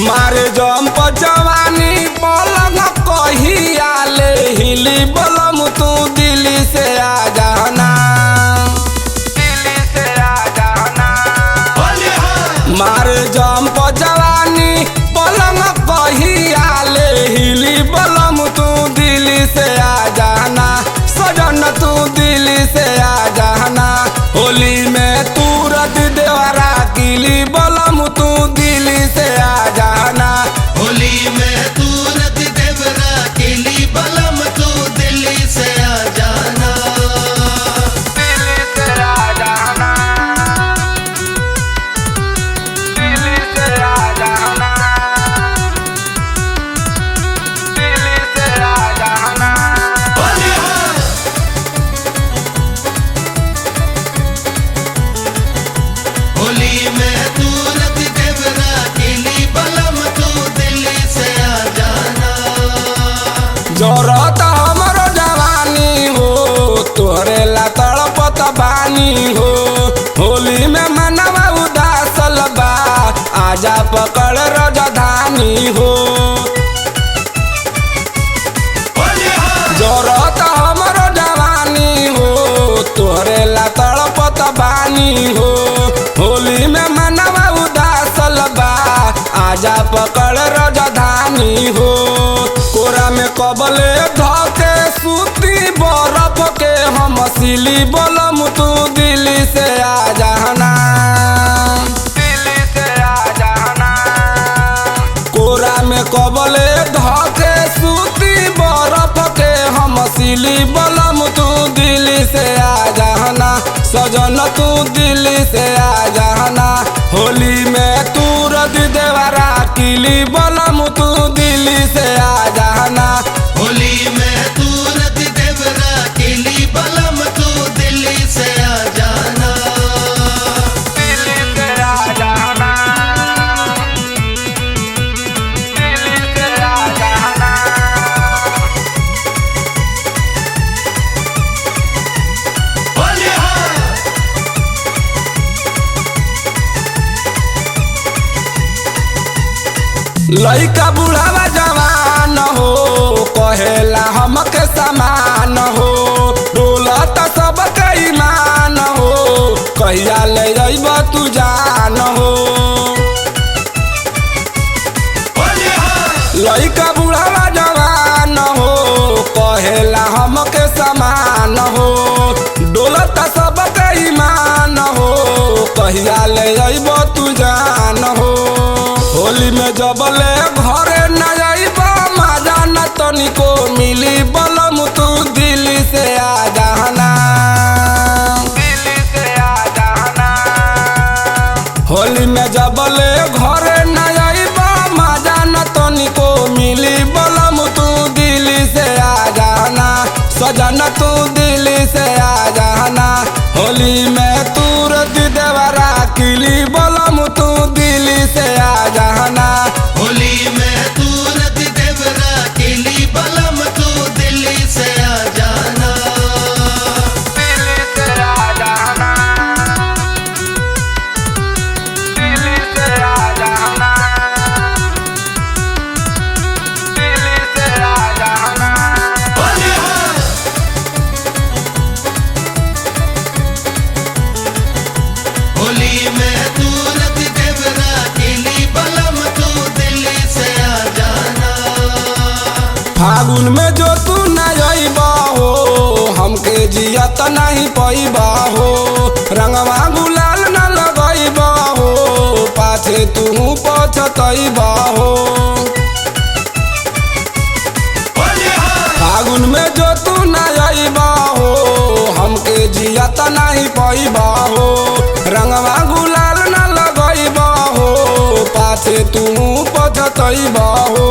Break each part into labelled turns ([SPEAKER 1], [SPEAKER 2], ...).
[SPEAKER 1] मारे जंप जवानी पलंग कहिया ले हिली बलम तू दिल्ली से आ जाना, दिल्ली से आ जाना। मारे जंप जवानी पलंग कहिया ले हिली बलम तू दिल्ली से आ जाना, सजन तू दिल्ली से आ जाना। होली में तू रद देवरा किली बलम तू दिल्ली से आ जाना,
[SPEAKER 2] होली में तू रत देवरा किली बलम तू दिल्ली से आ जाना,
[SPEAKER 1] दिल्ली से आ जाना, दिल्ली से आ जाना, दिल्ली से आ जाना।
[SPEAKER 2] होली में तू रत देवरा किली बलम तू दिल्ली से आ जाना।
[SPEAKER 1] जरूरत हमरो जवानी हो तोहरे ला तड़पत बानी हो, होली में मनवा उदासल बा आजा पकड़ राजधानी हो। जरूरत हमरो जवानी हो तोहरे ला तड़पत बानी हो, होली में मनवा उदासल बा आजा पकड़ राजधानी हो। कोरा में कबले धके सूती बरफ के हम सिली बलम तू दिल्ली से आ जाना, दिल्ली से आ जाना। कोरा में कबले धके सूती बरफ के हम सिली बलम तू दिल्ली से आ जाना, सजन तू दिल्ली से आ जाना। होली में तू रद देवरा किली बलम तू दिल्ली से आ जाना,
[SPEAKER 2] होली में तू रत देवरा किली बलम तू दिल्ली से आ जाना,
[SPEAKER 1] दिल्ली से आ जाना, दिल्ली से आ जाना। लइका बुढ़ावा जवान हो कहेला हमके समान हो, डोलत सबके ईमान हो कहिया ले जइब तू जान हो। लइका बुढ़ावा जवान हो कहेला हमके समान हो, डोलत सबके ईमान हो कहिया ले जइब तू जान हो। होली में जबले घरे न जाइब मजा न तनिको मिली बलम तू दिल्ली से आ जाना, दिल्ली से आ जाना। होली में जबले घरे न जाइब मजा न तनिको मिली बलम तू दिल्ली से आ जाना, सजन तू दिल्ली से आ जाना। होली में तू रद देवरा किली बलम तू दिल्ली से आ जाना,
[SPEAKER 2] होली में तू रत देवरा किली बलम तू दिल्ली से आ जाना,
[SPEAKER 1] दिल्ली से आ जाना, दिल्ली से आ जाना, दिल्ली से आ जाना।
[SPEAKER 2] होली में तू रत देवरा किली बलम तू दिल्ली से आ जाना,
[SPEAKER 1] फागुन में जो तू न जइबा हो हमके जियत नहीं पैबा हो, रंगवा गुलाल न लगइबा हो पाछे तू पछतइबा हो। फागुन में जो तू न जइबा हो हमके जियत नहीं पैबा हो, रंगवा गुलाल न लगइबा हो पाछे तू पछतइबा हो।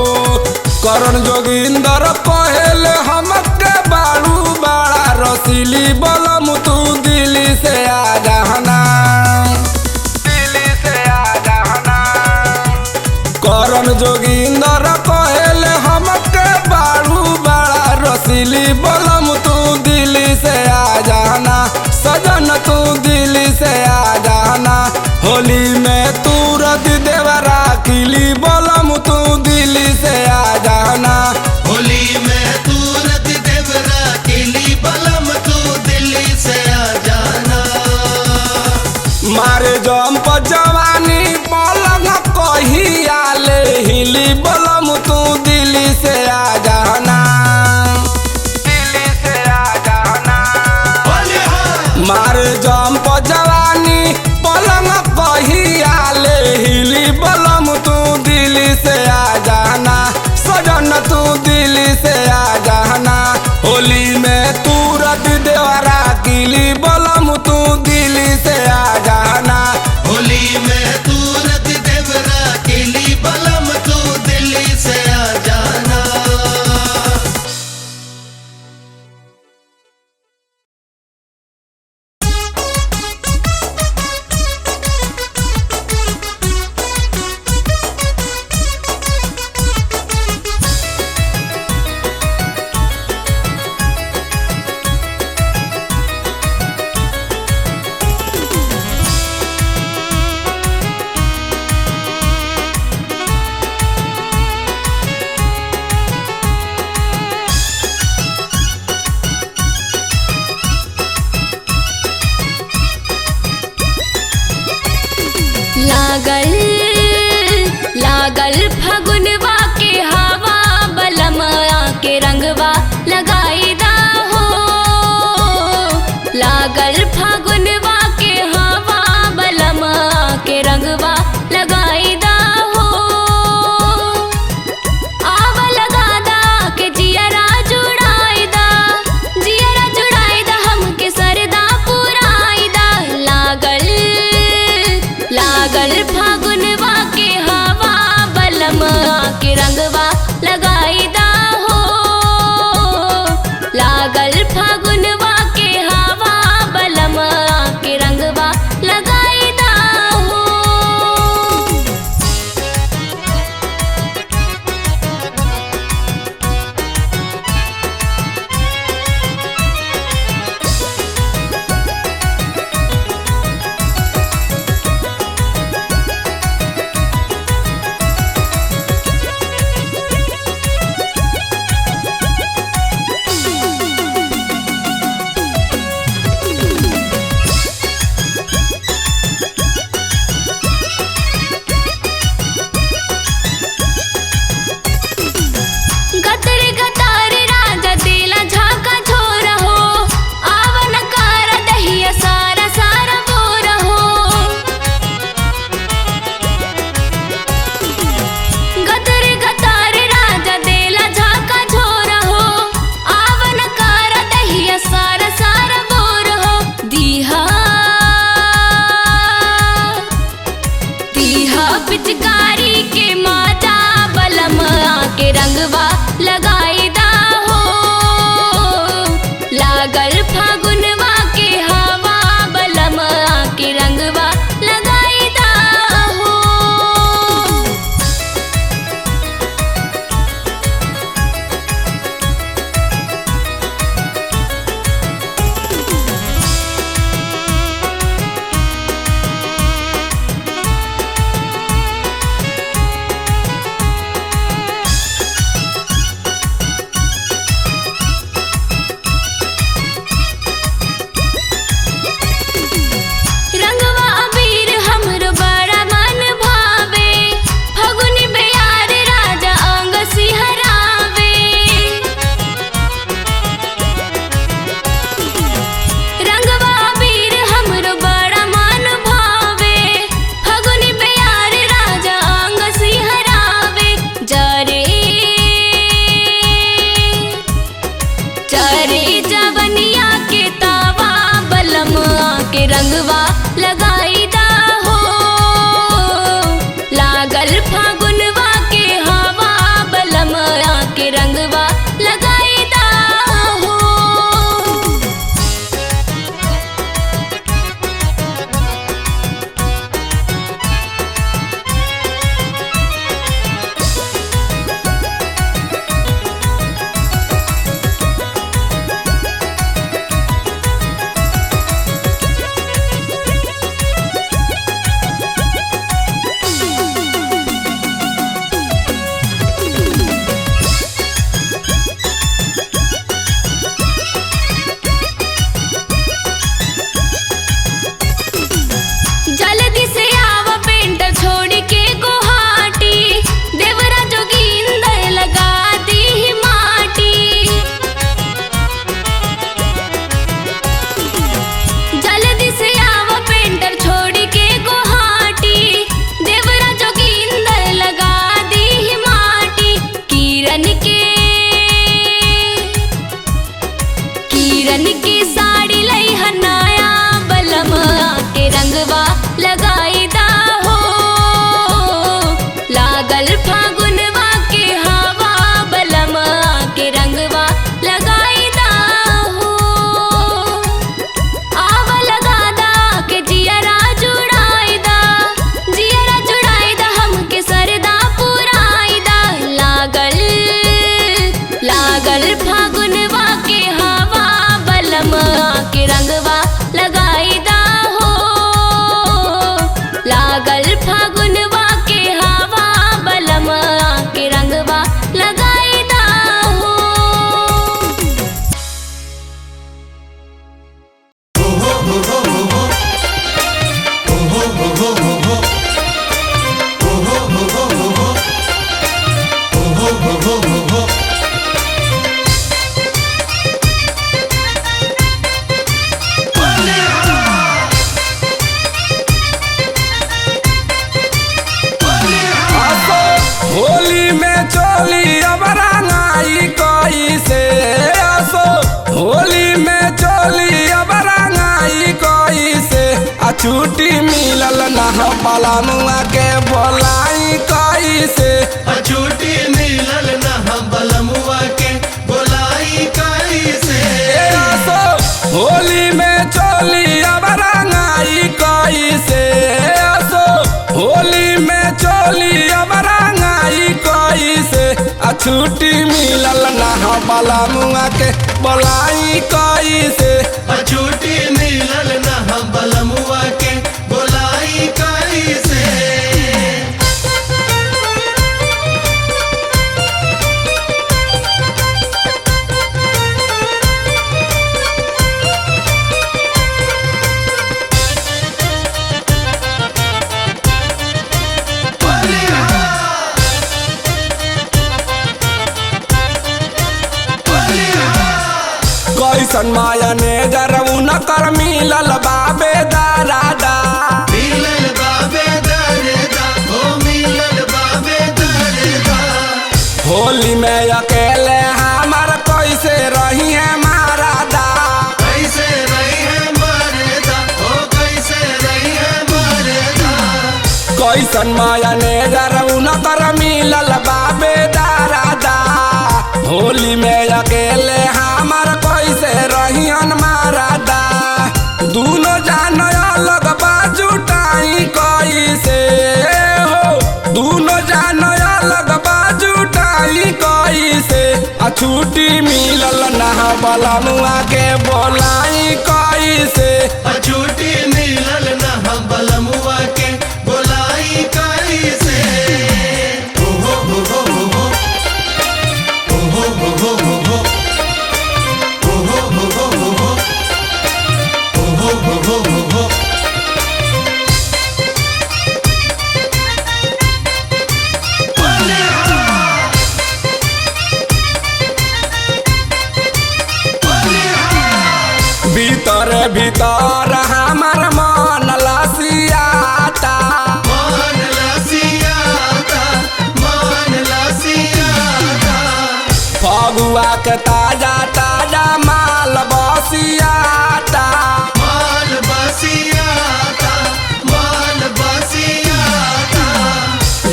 [SPEAKER 1] करण जोगिंदर कहेले हमके बाड़ू बड़ा रसीली बलम तू दिल्ली से आ जाना, दिल्ली से आ जाना। करण जोगिंदर कहेले हमके बाड़ू बड़ा रसीली बलम तू दिल्ली से आ जाना, सजन तू दिल्ली से आ जाना। होली में तू रद देवरा किली बलम तू दिल्ली से आ जाना।
[SPEAKER 2] होली में तू रख देवरा किली बलम तू दिल्ली से आ जाना।
[SPEAKER 1] मारे जंप जवानी पलंग कहिया ले हिली बलम तू दिल्ली से आ जाना। दिल्ली से आ जाना।
[SPEAKER 2] बोले हाँ।
[SPEAKER 1] मारे जंप जवानी पलंग कहिया ले हिली बलम तू दिल्ली से आ जाना। सजन तू दिल्ली से आ जाना। होली में तू रद देवरा किली बलम तू दिल्ली से आ जाना।
[SPEAKER 2] होली में तू रख देवरा किली बलम तू दिल्ली से आ जाना।
[SPEAKER 3] लागल लागल फगुनवा के हवा बलमया के रंगवा लगाई दा हो। लागल फगुनवा के हवा बलमया के रंगवा लगाई दा हो। आवा लगा दा के जियरा जुड़ाई दा हमके सरदा पुराई दा। लागल फागुनवा के हवा बलमया के रंगवा लगाई दा हो। लागल फागुनवा के हवा बलमया के रंगवा लगाई दा हो। गतर गतार राजा दिला झाका छोरा हो। आवन कार दहिया सारा सारा बोरा हो। गतर गतार राजा दिला झाका छोरा हो। आवन कार दहिया सारा सारा बोरा हो। दीहा पिचकारी के माता बलमया के रंगवा लगाई दा हो। लागल फागुनवा के हवा बलमया के रंगवा लगाई दा हो।
[SPEAKER 1] छुट्टी मिलल ना बलमुआ के बोलाई कैसे
[SPEAKER 2] छुट्टी मिलल ना बलमुआ के बोलाई कैसे
[SPEAKER 1] असो होली में चोली अब रंगाई कैसे असो होली में चोली अब रंगाई कैसे छुट्टी मिलल ना बलमुआ के बोलाई कैसे
[SPEAKER 2] छुट्टी मिलल ना बलमुआ के बोलाई कैसे
[SPEAKER 1] कैसन माया ने जरऊ न कर मिलल बाबे दादा
[SPEAKER 2] मिलल बाबे दरेदा हो मिलल बाबे दरेदा
[SPEAKER 1] होली में अकेले हमार कैसे रही है मारादा
[SPEAKER 2] कैसे रही है मरेदा हो कैसे रही है मरेदा
[SPEAKER 1] कैसन माया ने जरऊ न कर मिलल बाबे दादा होली में अकेले हमार कैसे रहियन मारादा दूनो जान अलग बाजुटाई कैसे हो दूनो जान अलग बाजुटाई कैसे छुट्टी मिलल ना बलमुआ के बोलाई कैसे
[SPEAKER 2] छुट्टी मिलल ना बलमुआ के बोलाई कैसे हो हो हो हो हो हो हो हो हो हो हो हो हो हो हो
[SPEAKER 1] भीतर भीतर हमार मन लसियाता
[SPEAKER 2] मान लसियाता मान लसियाता
[SPEAKER 1] फगुआ के ताजा ताजा माल बसियाता
[SPEAKER 2] माल बसियाता माल बसियाता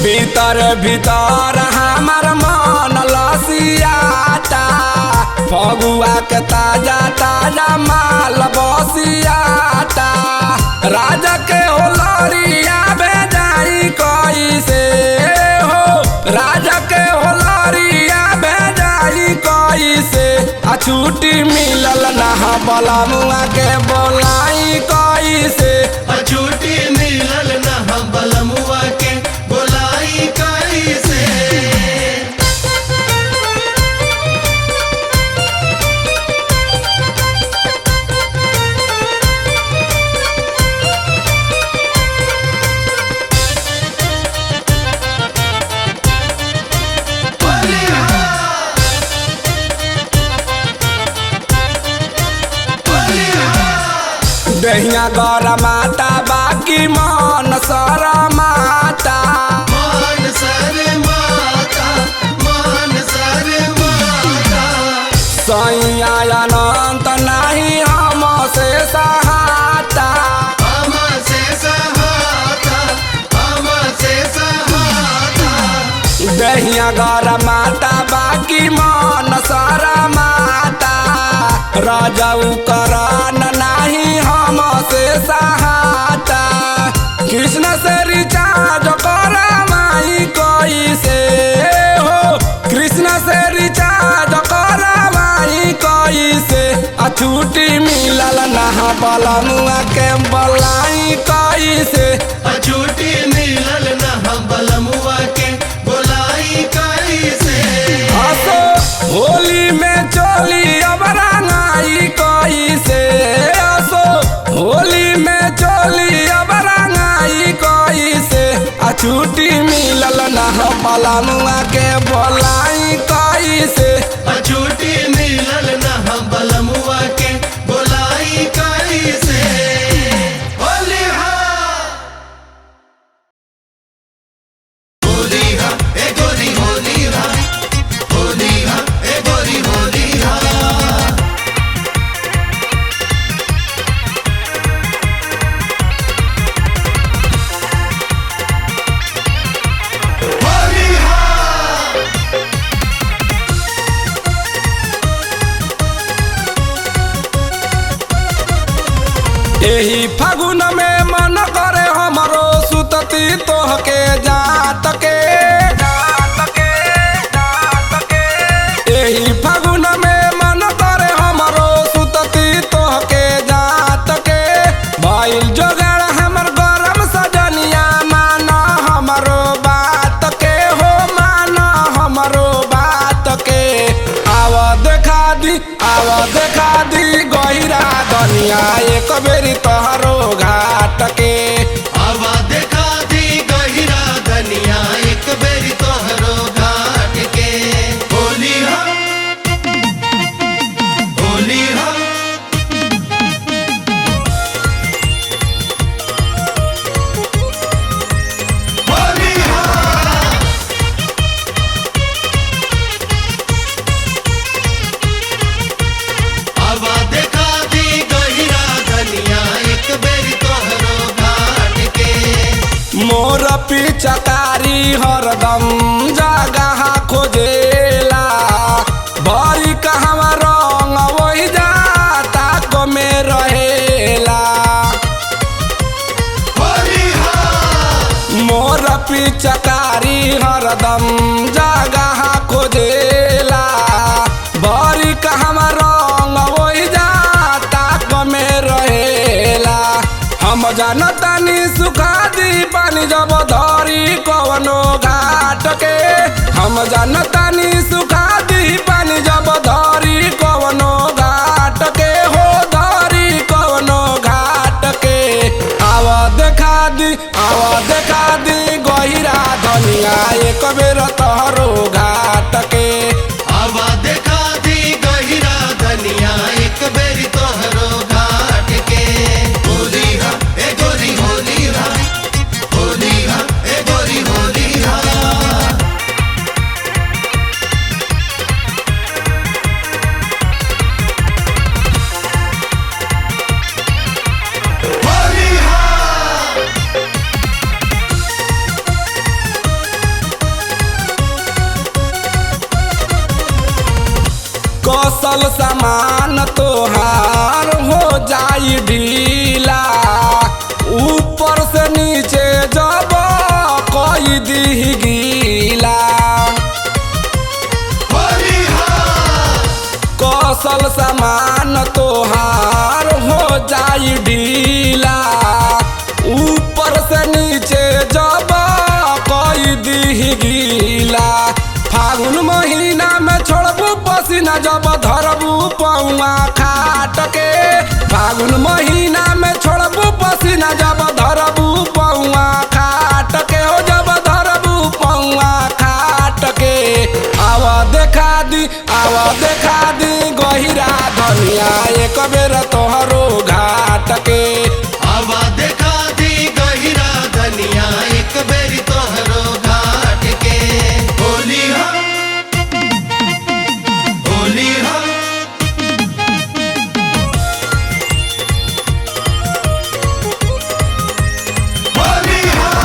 [SPEAKER 1] भीतर भीतर हमार मन लसियाता फगुआ के ताजा ताजा माल बसियाता राजा के होलरिया भेजाई कैसे हो राजा के होलरिया भेजाई कैसे छुट्टी मिलल ना बलमुआ के बोलाई कैसे
[SPEAKER 2] छुट्टी मिलल ना बलमुआ के बोलाई कैसे
[SPEAKER 1] दहिया गरमाता बाकी मन सरमाता
[SPEAKER 2] मान सर माता मान सर माता
[SPEAKER 1] सैया अनंत नहीं हम से सहाता
[SPEAKER 2] हम से सहाता हम से सहाता
[SPEAKER 1] दहिया गरमाता बाकी मन सरमाता राजाऊ करान नहीं हम से सहाता कृष्ण से रिचार्ज करवाई कैसे हो कृष्ण से रिचार्ज करवाई कैसे छुट्टी मिलल ना बलमुआ के बोलाई कैसे
[SPEAKER 2] छुट्टी मिलल ना बलमुआ के बोलाई कैसे
[SPEAKER 1] असो होली में चोली अब रंगाई कैसे असो होली में चोली अब रंगाई कैसे छुट्टी मिलल ना बलमुआ के बोलाई कैसे
[SPEAKER 2] छुट्टी मिलल ना बलमुआ के बोलाई कैसे होली हा ए गोरी होली हा ए गोरी होली हा
[SPEAKER 1] एक बेरी तोहरो घाट के।
[SPEAKER 2] आवा देखा दी गहिरा धनिया एक बेरी तोहरो घाट के। होली हम होली हम होली हम आवा देखा दी गहिरा धनिया एक बेरी तोहरो घाट के।
[SPEAKER 1] मोर पिचकारी हरदम जगह खोजेला, भरी कहवा रंग वही जाता को में रहेला।
[SPEAKER 2] होली हम
[SPEAKER 1] मोर पिचकारी हरदम जगह खोजेला, भरी कहवा रंग वही जाता को में रहेला। हम जानतानी सुखा दी पानी जब धरी कवनो घाट के। हम जानतानी सुखा दी पानी जब धरी कवनो घाट के। हो धरी कवनो घाट के। आवा देखा दी गहिरा धनिया एक बेर तोहरो घाट के।
[SPEAKER 2] आवा देखा दी गहिरा धनिया एक बेरी तोहरो घाट के। होली हा ए गोरी होली हा होली हा ए गोरी होली हा होली हा
[SPEAKER 1] कौशल सामान तोहार हो जाई ढीला, ऊपर से नीचे जब कोई दी गीला।
[SPEAKER 2] होली हा
[SPEAKER 1] कौशल सामान तोहार हो जाई ढीला, ऊपर से नीचे जब कोई दी गीला। फागुन महीना में छोड़बू पसीना जब धरबू पौआ खाट के। फागुन महीना में छोड़बू पसीना जब धरबू पौआ खाट के। हो जब धरबू पौआ खाट के। आवा देखा दी गहिरा धनिया एक बेर तोहरो घाट के।
[SPEAKER 2] आवा देखा दी गहिरा धनिया एक बेरी तोहरो घाट के। होली हम होली हम होली हम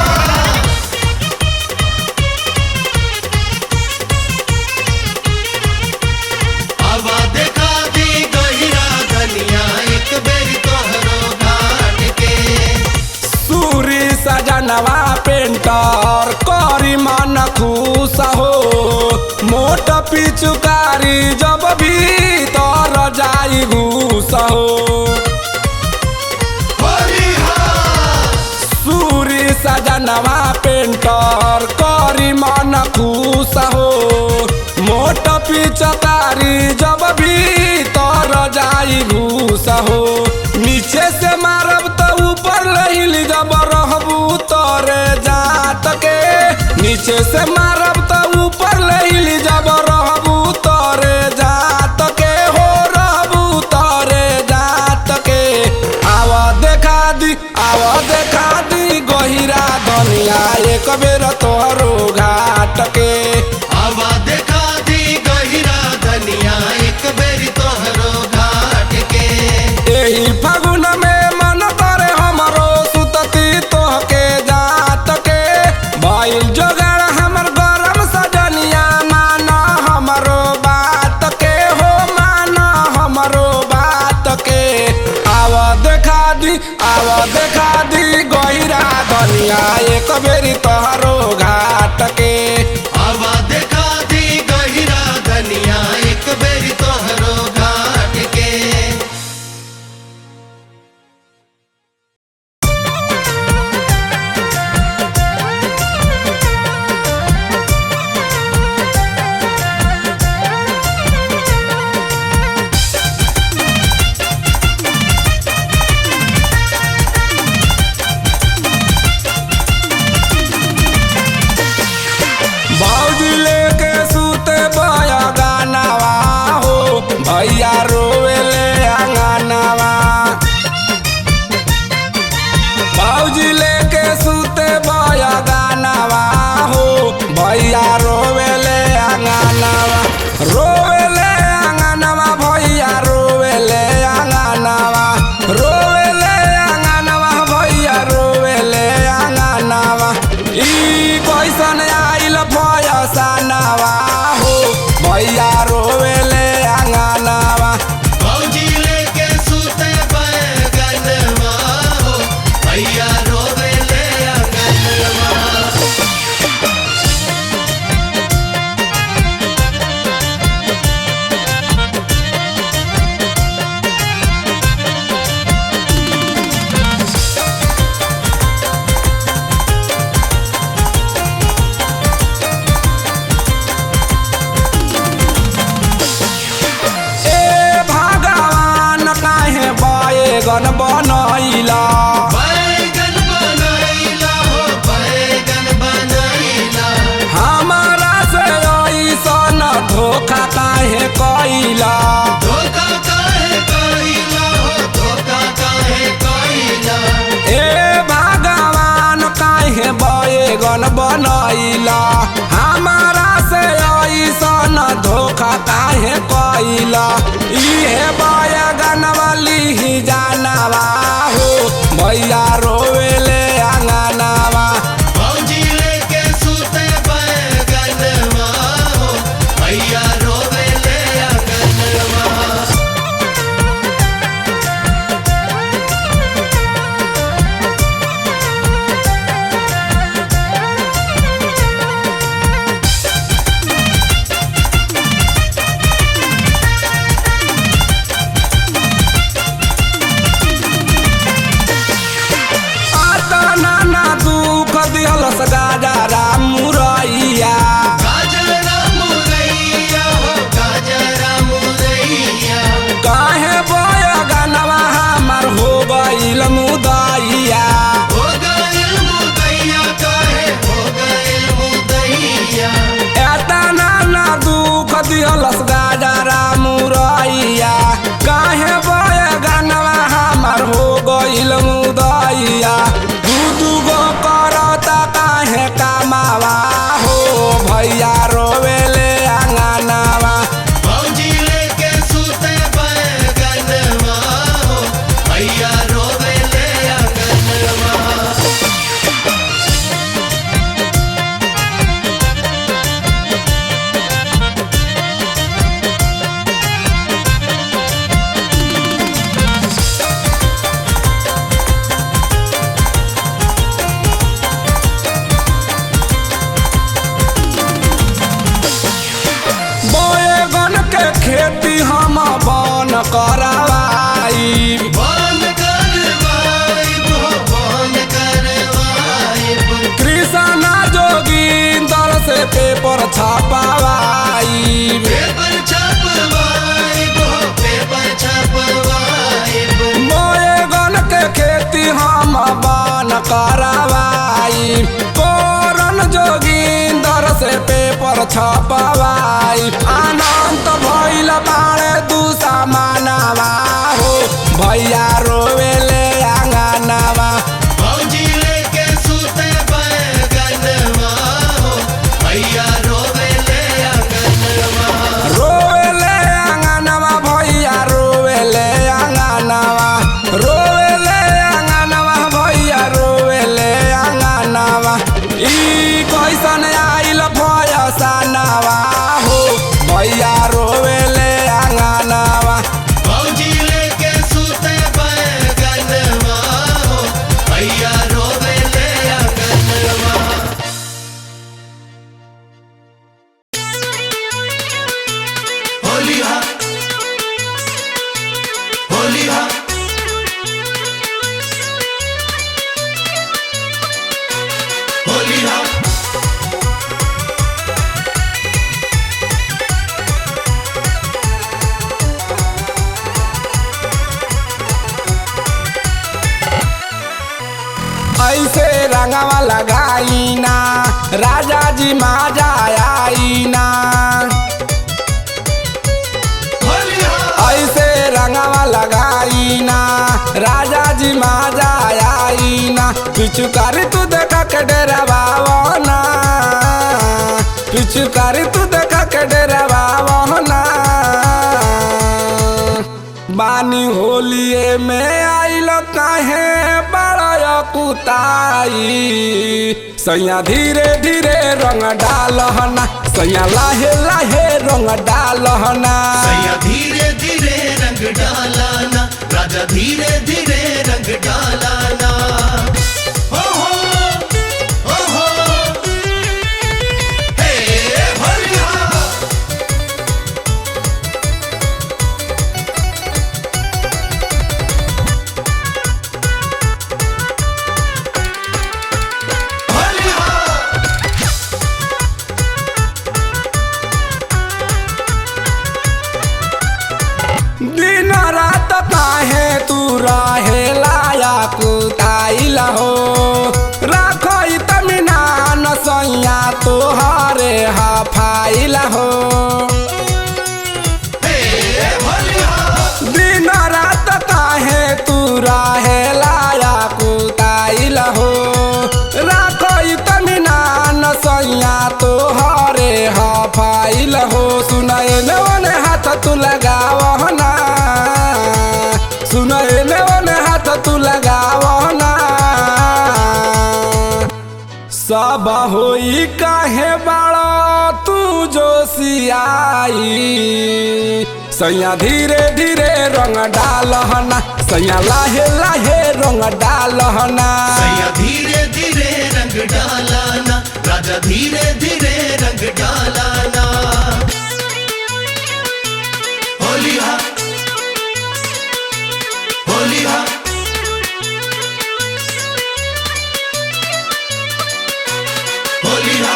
[SPEAKER 2] आवा देखा दी गहिरा धनिया एक बेरी तोहरो घाट के।
[SPEAKER 1] सूरी सजनवा पेंटर करी मन खुश हो, मोट पिचुकारी जब भीतर जाई घूस हो।
[SPEAKER 2] होली हा
[SPEAKER 1] सूरी सजनवा पेंटर करी मन खुश हो, मोट पिचकारी जब भीतर जाई घूस हो। नीचे से मारब तो ऊपर लहिली जब रहबू तोरे जात के। नीचे से मारब तो ऊपर लहिली जब रहबू तोरे जात के। हो रहबू तोरे जात के। आवा देखा दी गहिरा धनिया एक बेर तोहरो घाट के।
[SPEAKER 2] आवा देखा दी गहिरा धनिया एक बेरी तोहरो घाट के।
[SPEAKER 1] एही फागुन में मन करे हमरो सुतती तोहके जात के। भइल जोगाड़ हमर गरम सजनिया मान हमरो बात के। हो मान हमरो बात के। आवा देखा दी गहिरा धनिया एक बेरी तोहरो घाट के।
[SPEAKER 2] आवा देखा दी गहिरा धनिया एक बेरी तोहरो घाट के।
[SPEAKER 1] कैसन आइल फयसानवा हो भैया रोवेले आंगनवा।
[SPEAKER 2] भौजी लेके सूते बैगनवा हो भैया रोवेले आंगनवा।
[SPEAKER 1] बैगन बनैला
[SPEAKER 2] बैगन बनैला हो बैगन बनैला।
[SPEAKER 1] हमारा से ऐसन धोखा काहे कैला।
[SPEAKER 2] धोखा काहे कैला हो धोखा काहे कैला।
[SPEAKER 1] ए भगवान काहे बैगन बनैला हमारा से ऐसन धोखा काहे कैला। इहे बैगन वाली जानवा हो भैया रोवेले आंगनवा।
[SPEAKER 2] भौजी लेके सूते बैगनवा हो भैया रोवेले आंगनवा।
[SPEAKER 1] गाजरा मुरैया
[SPEAKER 2] गाजरा मुरैया हो गाजरा मुरैया।
[SPEAKER 1] काहे बैगनवा हमर हो गइल मुदैया।
[SPEAKER 2] हो गइल मुदैया काहे हो गइल मुदैया।
[SPEAKER 1] एतना ना दुख दिहलस गाजरा मुरैया काहे बैगनवा हमर हो गइल मुदैया। दू गो करता काहे कमावा हो भैया रोवेले आंगनवा।
[SPEAKER 2] भौजी लेके सूते बैगनवा हो भैया रोवेले आंगनवा।
[SPEAKER 1] खेती हम बन करवाई
[SPEAKER 2] बन करवाइब हो बन करवाइब।
[SPEAKER 1] कृष्णा जोगिंदर से पेपर छपवाई।
[SPEAKER 2] पेपर छपवाइब हो पेपर छपवाइब।
[SPEAKER 1] बैगन के खेती हम बन करवाई करन जोगिंदर से पेपर छपवाई। अनंत भइल बाड़े दुश्मनवा हो भैया रोवेले आंगनवा।
[SPEAKER 2] भौजी लेके सूते बैगनवा हो भैया रोवेले आंगनवा।
[SPEAKER 1] रोवेले आंगनवा भैया रोवेले आंगनवा। रोवेले आंगनवा भैया रोवेले आंगनवा। ई कैसन आइल फयसानवा हो भैया रोवेले आंगनवा।
[SPEAKER 2] भौजी लेके सूते बैगनवा हो भैया रोवेले आंगनवा। होली हा होली हा होली हा।
[SPEAKER 1] ऐसे रंगवा लगाईना राजा जी माजा आईना।
[SPEAKER 2] होली हा
[SPEAKER 1] ऐसे रंगवा लगाईना राजा जी माजा आईना। पिचुकारी तू देखा के डरावाना पिचुकारी तू देखा के डरावाना। बानी होलिए में आइल काहे बड़ा कुताई सैया धीरे धीरे रंग डालहना सैया लाहे लाहे रंग डालहना
[SPEAKER 2] सैया धीरे धीरे रंग डालाना राजा धीरे धीरे रंग डालाना हो हो हे भलिया
[SPEAKER 1] दिन रात काहे तू रहे लाया कुताइला हो राखई तमिना न सैया तोहरे हफाइला हो दिन रात काहे तू रहे लाया कुताइला हो राखई तमिना न सैया तोहरे हफाइला हो सुनाए ने हाथ तू लगावना सुनाए ने हाथ तू लगावना सब होई काहे बाड़ा तू जोशियाई सैया धीरे धीरे रंग डालहना सैया लाहे लाहे रंग डालहना
[SPEAKER 2] सैया धीरे धीरे रंग डालाना राजा धीरे धीरे रंग डालाना होलिया होलिया होलिया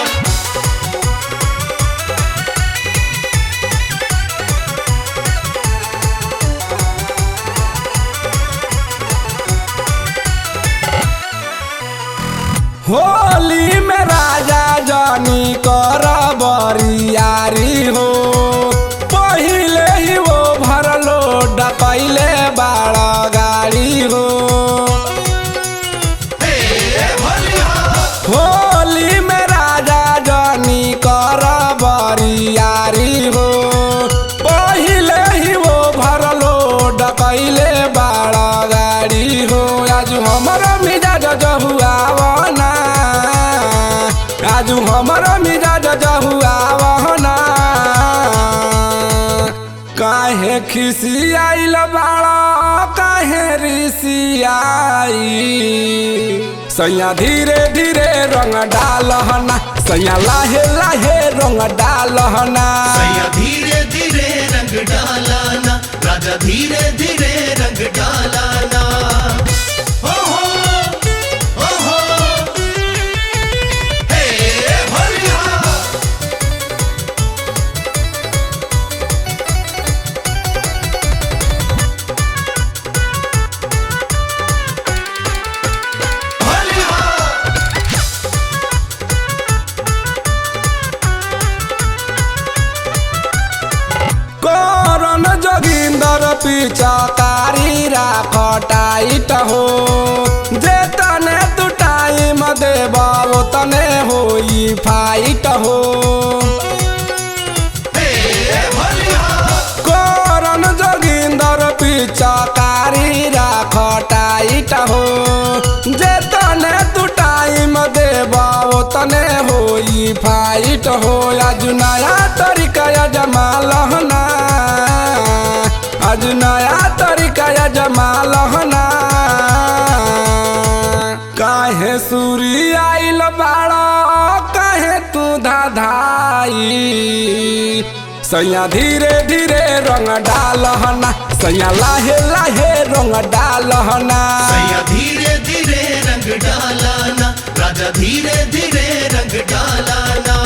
[SPEAKER 1] होली में राजा जानी कर बरियारी हो पहिले ही वो भरलो डकैले बाड़ा गाड़ी हो होली में राजा जानी कर बरियारी हो पहिले ही वो भरलो डकैले बाड़ा गाड़ी हो आज हमारा मिजाज जहुआवना आज हमारा मिजाज जहुआवना काहे खिसियाइल बाड़ा काहे रिसियाई सैया धीरे धीरे रंग डालहना सैया लाहे लाहे रंग डालहना
[SPEAKER 2] सैया धीरे धीरे रंग डालाना राजा धीरे धीरे रंग डालाना हो हे भलिया
[SPEAKER 1] करन जोगिंदर पिचकारी राख टाइट हो जे तने तू टाइम देबा वो तने होई फाइट हो करन जोगिंदर पिचकारी राख टाइट हो जे तने तू टाइम देबा वो तने होई फाइट हो आज नया तरीका जमालहना आज नया तरीका जमालहना काहे सूरी आइल बाड़ा काहे तू धाधाई सैया धीरे धीरे रंग डालहना सैया लाहे लाहे रंग डालहना
[SPEAKER 2] सैया धीरे धीरे रंग डालाना राजा धीरे धीरे रंग डालाना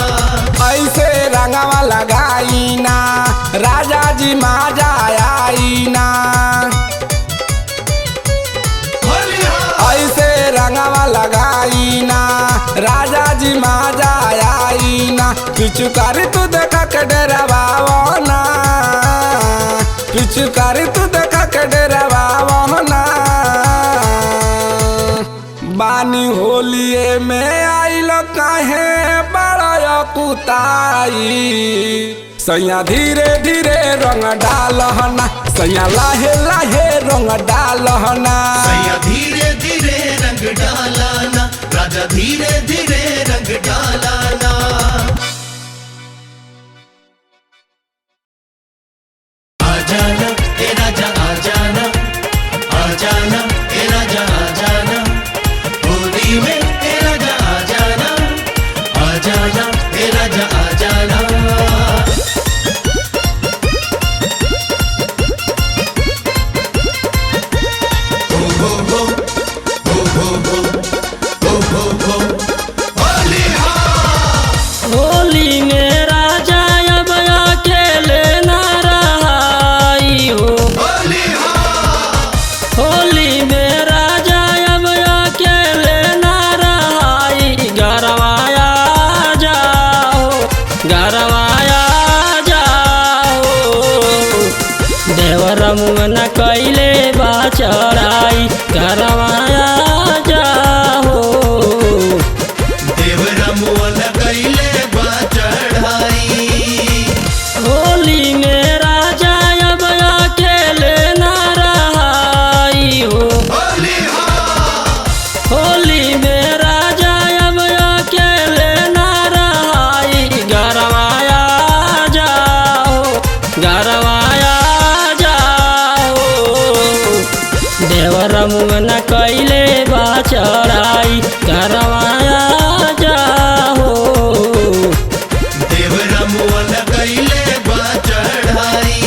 [SPEAKER 1] ऐसे रंगवा लगाईना राजा जी माजा आईना ऐसे रंगवा लगाईना राजा जी माजा आईना पिचुकारी तू देखा के डरावाना पिचुकारी तू देखा के डरावाना बानी होलिए में आइल काहे बड़ा कुताई सैया धीरे धीरे रंग डालहना सैया लाहे लाहे रंग डालना
[SPEAKER 2] सैया धीरे धीरे रंग डालाना, राजा धीरे धीरे रंग डालाना। आजाना ए राजा आजाना, आजाना ए राजा आजाना, होली में ए राजा आजाना, आजाना ए राजा आजाना।
[SPEAKER 4] होली में राजा अब अकेले न रहाई हो, होली में राजा अब अकेले न रहाई। गरवाया जाओ गरवाया जाओ, देवर मुन कैले बा चढ़ाई। गरवाया जाओ
[SPEAKER 2] देवरा मुअल कैले बा चढ़ाई।
[SPEAKER 4] होली में राजा अब अकेले न रहाई हो, होली में राजा अब अकेले न रहाई। गरवाया जाओ गरवाया जाओ, देवर मुन कैले बा चढ़ाई। गरवाया जाओ
[SPEAKER 2] देवरा मुअल कैले बा चढ़ाई।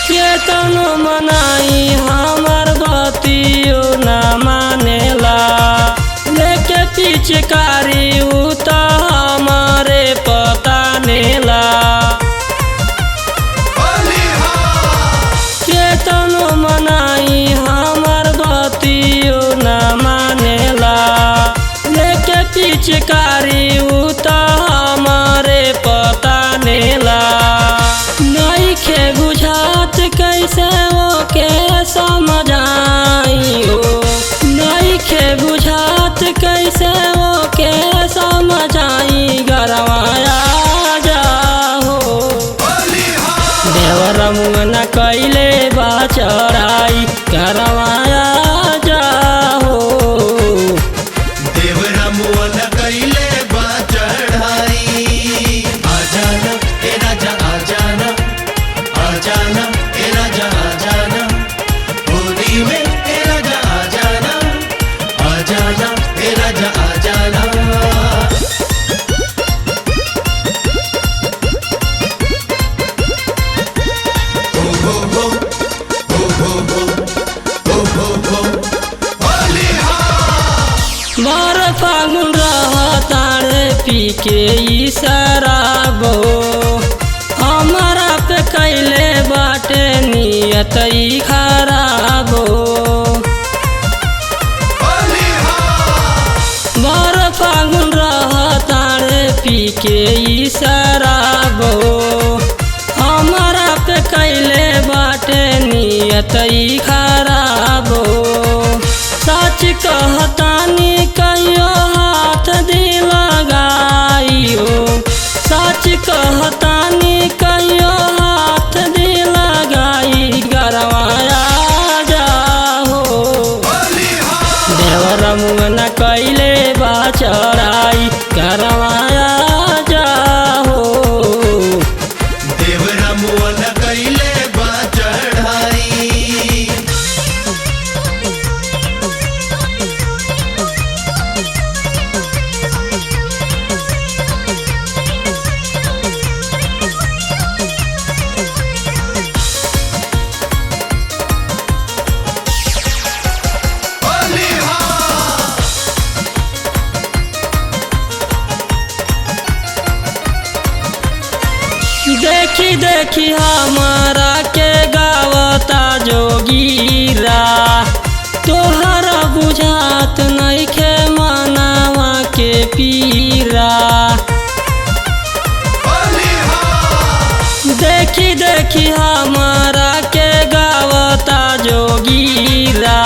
[SPEAKER 4] केतनो मनाई हमर बतियो न मानेला, लेके पिचकारी उ त हमारे पता नेला। केतनो मनाई हमर बतियो न मानेला, लेके पिचकारी उ त हमारे पता नेला। नइखे बुझात कैसे ओके समझाई हो, नइखे बुझात कैसे ओके समझाई। गरवाया जाओ देवर मुन कैले बा चढ़ाई। गरवाया जाओ
[SPEAKER 2] देवरा मुअल कैले बा चढ़ाई। आजाना ए राजा आजाना, आजाना ए राजा आजाना, होली में ए राजा आजाना, आजाना ए राजा आजाना।
[SPEAKER 4] मोर फागुन रहतारे पी के ई शराबो, हमारा पे कैले बाटे नियत ई खराबो। मोर फागुन रहतारे पी के ई शराबो, हमारा पे कैले बाटे नियत ई खराबो। सच कहतानी कहियो हाथ दी लगाइयो, सच कहतानी कहियो हाथ दी लगाई। गरवाया जाओ देवर मुन कैले बा चढ़ाई। गरवाया जाओ
[SPEAKER 2] देवरा मुअल कैले बा चढ़ाई।
[SPEAKER 4] देखी देखी हमारा के गावता जोगीरा, तोहरा बुझात पीरा। देखी देखी हमारा के गावता जोगीरा,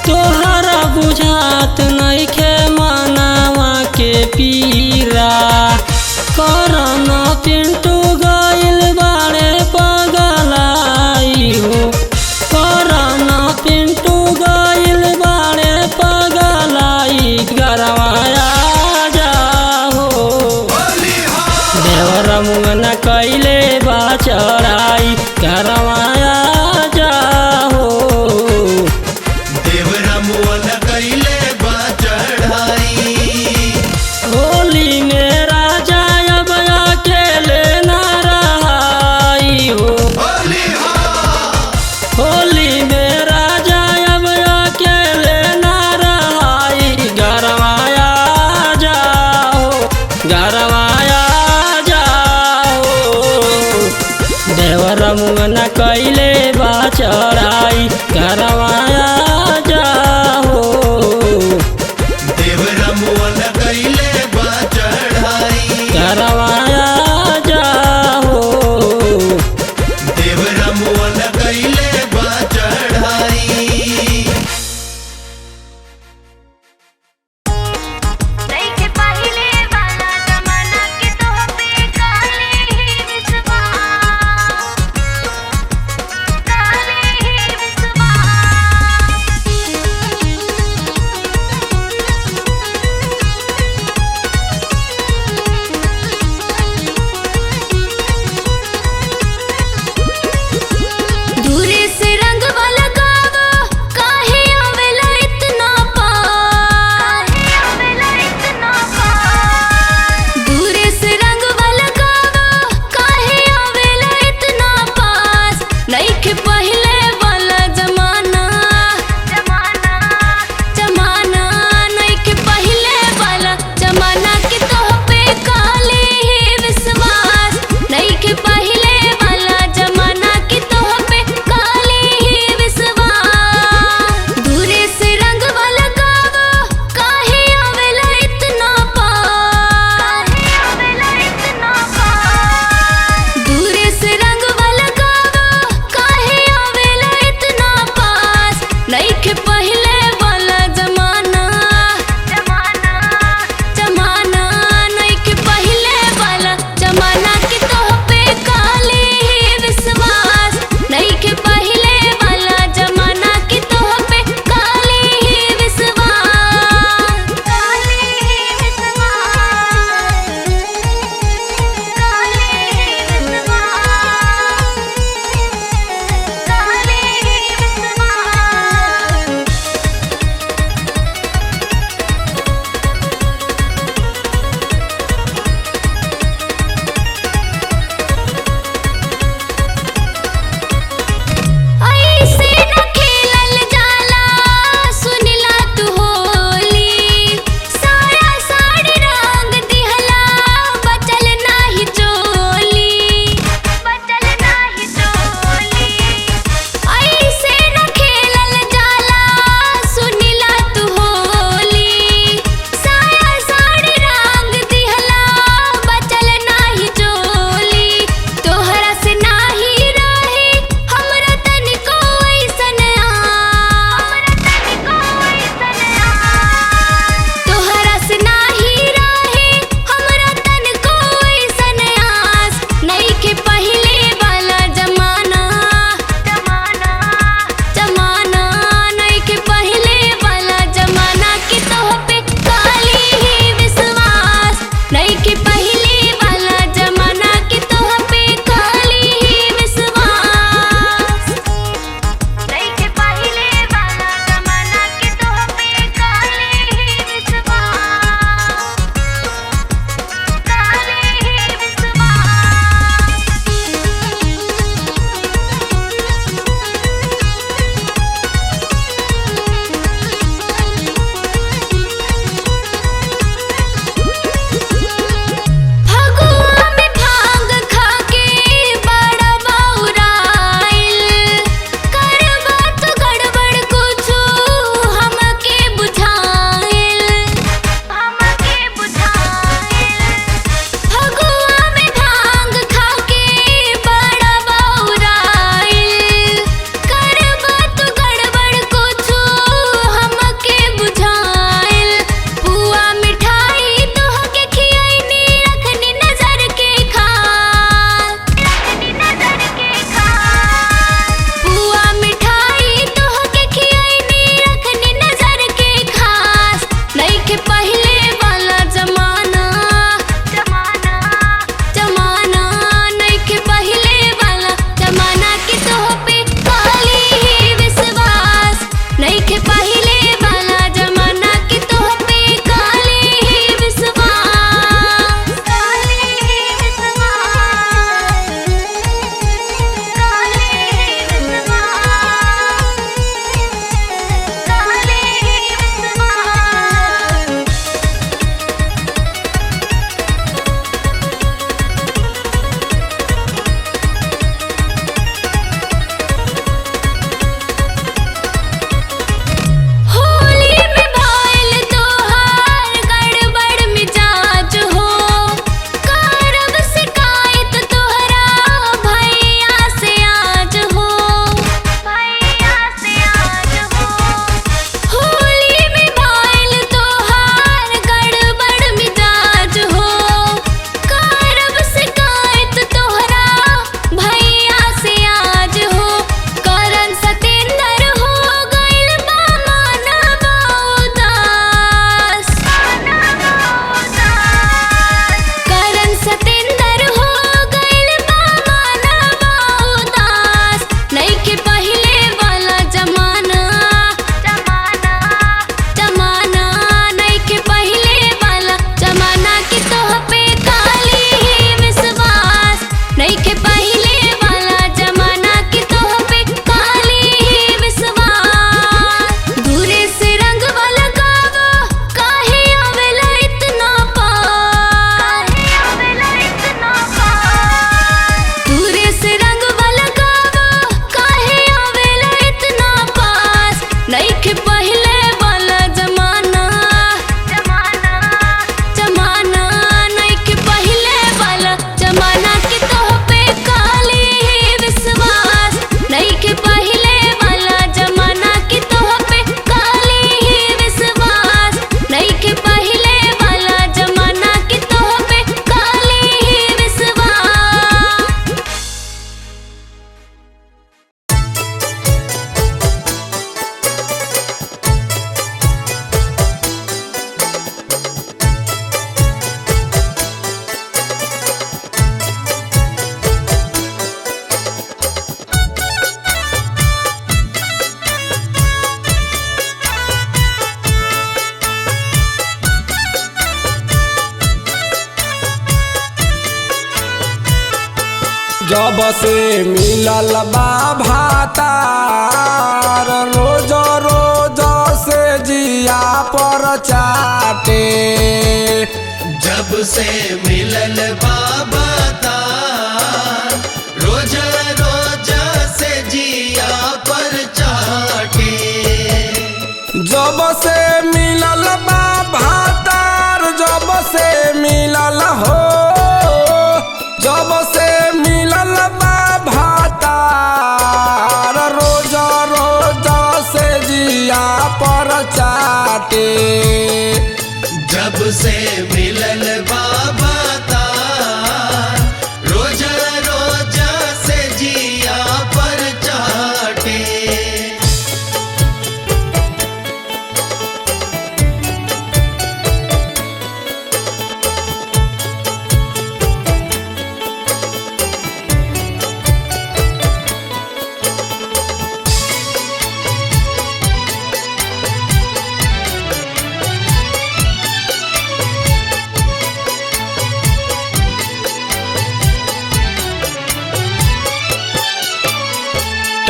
[SPEAKER 4] तोहरा बुझात नइखे मनावा के पीरा। करन पिंटू गइल बाड़े पगलाई हो, करन पिंटू गइल बाड़े पगलाई। गरवाया जाहो देवर मुंगन कैले बा चढ़ाई, गरवाया जाहो
[SPEAKER 2] देवरा मुअन कैले बा चढ़ाई।
[SPEAKER 4] होली में राजा अब अकेले न रहाई हो, होली में राजा अब अकेले न रहाई। गरवाया जाओ, गरवाया जाओ देवर मुंगन कैले बा चढ़ाई, गरवाया जाओ
[SPEAKER 2] देवरा मुअन कैले बा चढ़ाई।
[SPEAKER 4] गरवाया जाओ
[SPEAKER 2] देवरा मुअन कैले बा चढ़ाई।
[SPEAKER 3] देखे पहिले वाला जमाना के तोह पे काले ही विश्वास, काले ही विश्वास। दूरे से
[SPEAKER 1] जब से मिलल बा भातार रोज रोज से जिया पर चाटे।
[SPEAKER 2] जब से मिलल बाबा तार रोज रोज से जिया पर चाटे।
[SPEAKER 1] जब से मिलल बा भातार जब से मिलल हो जब से मिलल बा भातार रोज रोज से जिया पर चाटे।
[SPEAKER 2] जब से मिलल बाबा तार रोज रोज से जिया पर चाटे।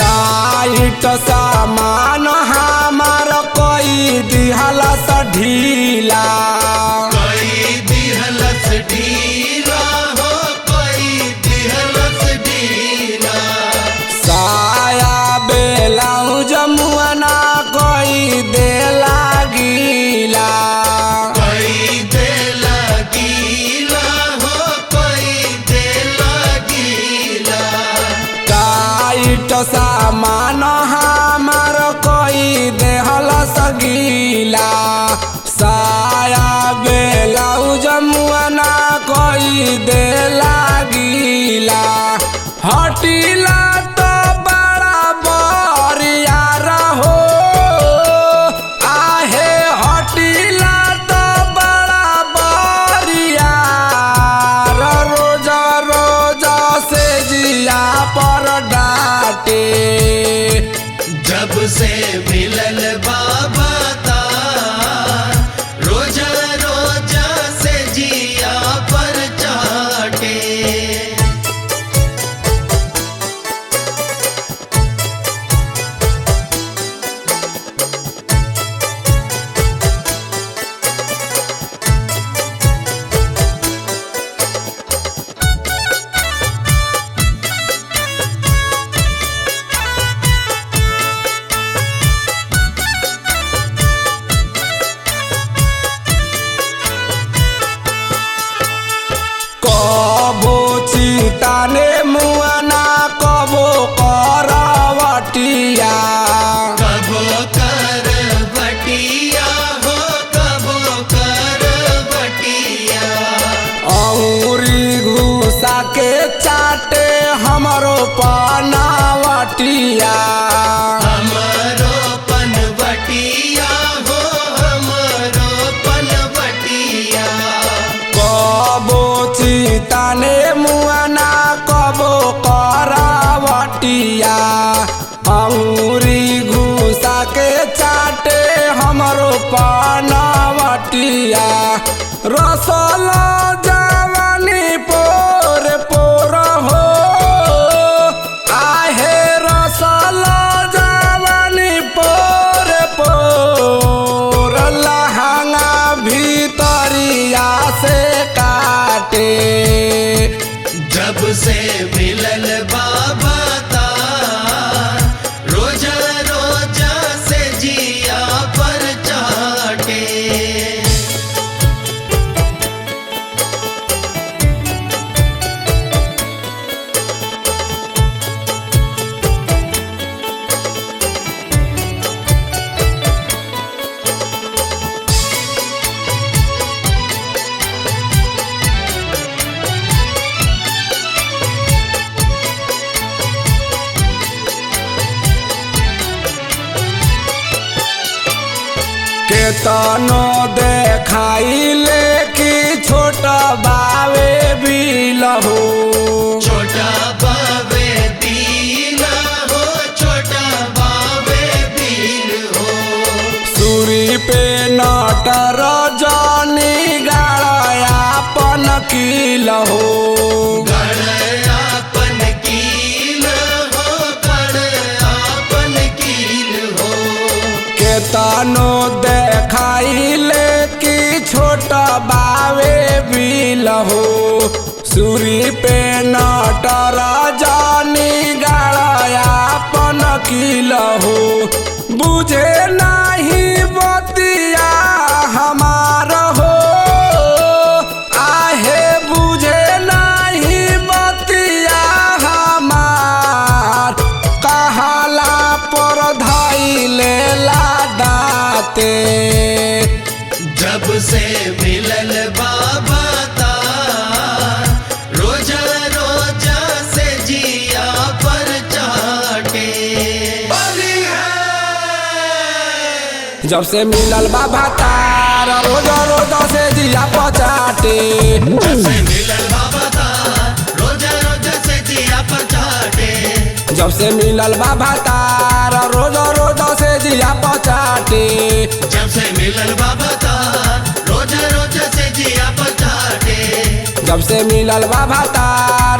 [SPEAKER 1] टाइट सामान हमार कोई दिहला सा ढीला।
[SPEAKER 2] कोई दिहलस ढीला हो कोई दिहलस ढीला।
[SPEAKER 1] साया बेलाउज मुआना कोई देला गीला।
[SPEAKER 2] कोई देला गीला हो कोई देला गीला।
[SPEAKER 1] टाइट सामान हमार कोई देहला सगीला। साया बेलाउज मुआना कोई देला गीला। हटीला तो बड़ा बरिया रहो आहे हटीला तो बड़ा बरिया रोज रोज से जिया पर डाटे।
[SPEAKER 2] जब से मिलल बाबा तार रोज रोज से जिया पर चाटे।
[SPEAKER 1] कबो चिताने मुआना कबो करवटिया।
[SPEAKER 2] कबो कर बटिया हो कबो कर बटिया।
[SPEAKER 1] औरी घुसा के चाटे हमरो पनावटिया।
[SPEAKER 2] हमरो पनवटिया हो हमरो पनवटिया।
[SPEAKER 1] कबो चिताने मुआना कबो करावटिया। औरी घुसा के चाटे हमरो पनावटिया। रसल जवानी पोर पोर हो आहे रसल जवानी पोर पोर लहंगा भीतरिया से काटे।
[SPEAKER 2] जब से मिलल बाबा तार रोज रोज से जिया पर चाटे।
[SPEAKER 1] केतनो देखाइले कि छोटा बावे बिलहो।
[SPEAKER 2] छोटा बावे दीना हो छोटा बावे दीन हो।
[SPEAKER 1] सूरी पे नटर जानी गाड़यापन किलहो।
[SPEAKER 2] गड़यापन
[SPEAKER 1] तानो देखाइले कि छोटा बावे बिल हो सूरी पे नटर जानी गाड़ायापन किल हो बुझे नाही बतिया हमार हो आहे बुझे नाही बतिया हमार कहाला पर धैले लाडाते
[SPEAKER 2] जब से मिलल बाबा तार रोजा रोजा से जिया पर चाटे
[SPEAKER 1] जब से मिलल बाबा तार रोजा रोजा से जिया पचाटे
[SPEAKER 2] जब से मिलल बाबा तार रोजा रोजा से जिया पर चाटे
[SPEAKER 1] जब से मिलल बाबा तार रोजा रोजा से जिया पचाटे
[SPEAKER 2] जब से मिलल बाबा तार रोजा रोजा से जिया पर चाटे
[SPEAKER 1] जब से मिलल बाबा तार